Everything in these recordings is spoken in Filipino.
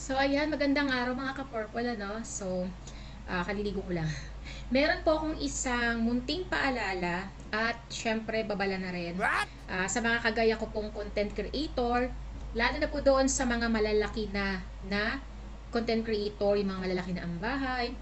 So ayan, magandang araw mga ka-purple ano. So, kaliligo ko lang. Meron po akong isang munting paalala at syempre babala na rin. Sa mga kagaya ko pong content creator, lalo na po doon sa mga malalaki na content creator, yung mga malalaki na ang bahay,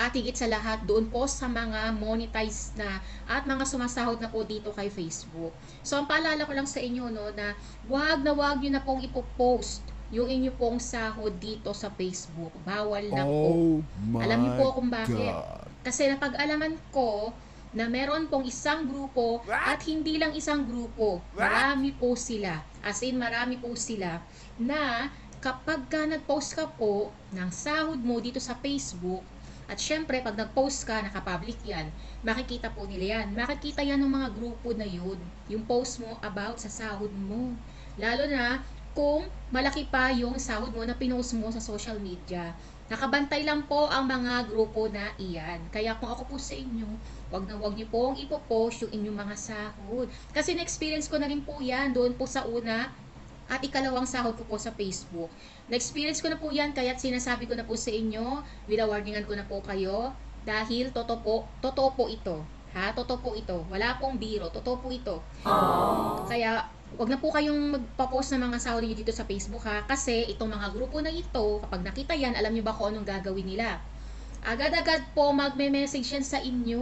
at higit sa lahat doon po sa mga monetized na at mga sumasahod na po dito kay Facebook. So ang paalala ko lang sa inyo no na wag nyo na pong ipopost yung inyo pong sahod dito sa Facebook. Bawal na po. Oh Alam niyo po my kung bakit. God. Kasi napag-alaman ko na meron pong isang grupo at hindi lang isang grupo. Marami po sila. As in, marami po sila na kapag ka nag-post ka po ng sahod mo dito sa Facebook, at syempre, pag nag-post ka, nakapublic yan, makikita po nila yan. Makikita yan ng mga grupo na yun. Yung post mo about sa sahod mo. Lalo na kung malaki pa yung sahod mo na pinost mo sa social media. Nakabantay lang po ang mga grupo na iyan. Kaya kung ako po sa inyo, wag niyo pong ipopost yung inyong mga sahod. Kasi na-experience ko na rin po yan doon po sa una at ikalawang sahod ko po sa Facebook. Na-experience ko na po yan, kaya sinasabi ko na po sa inyo, winawarningan ko na po kayo, dahil totoo po ito. Ha? Totoo po ito. Wala pong biro. Totoo po ito. Kaya, wag na po kayong magpa-post ng mga sahod niyo dito sa Facebook ha, kasi itong mga grupo na ito, kapag nakita yan, alam niyo ba kung anong gagawin nila? Agad-agad po magme-message yan sa inyo.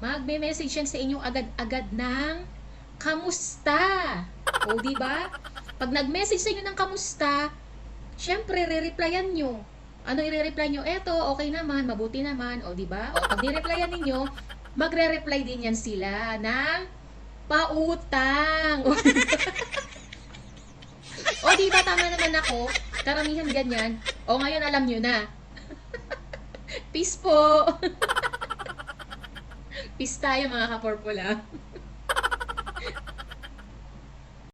Magme-message yan sa inyo agad-agad ng kamusta. O di ba? Pag nag-message sa inyo ng kamusta, syempre re-replyan nyo. Ano i-reply nyo? Eto, okay naman, mabuti naman, o di ba? O pag ni-replyan ninyo, magre-reply din yan sila ng pautang. O di ba tama naman ako? Karamihan ganyan. O ngayon alam nyo na. Peace po. Peace tayo mga ka-purple.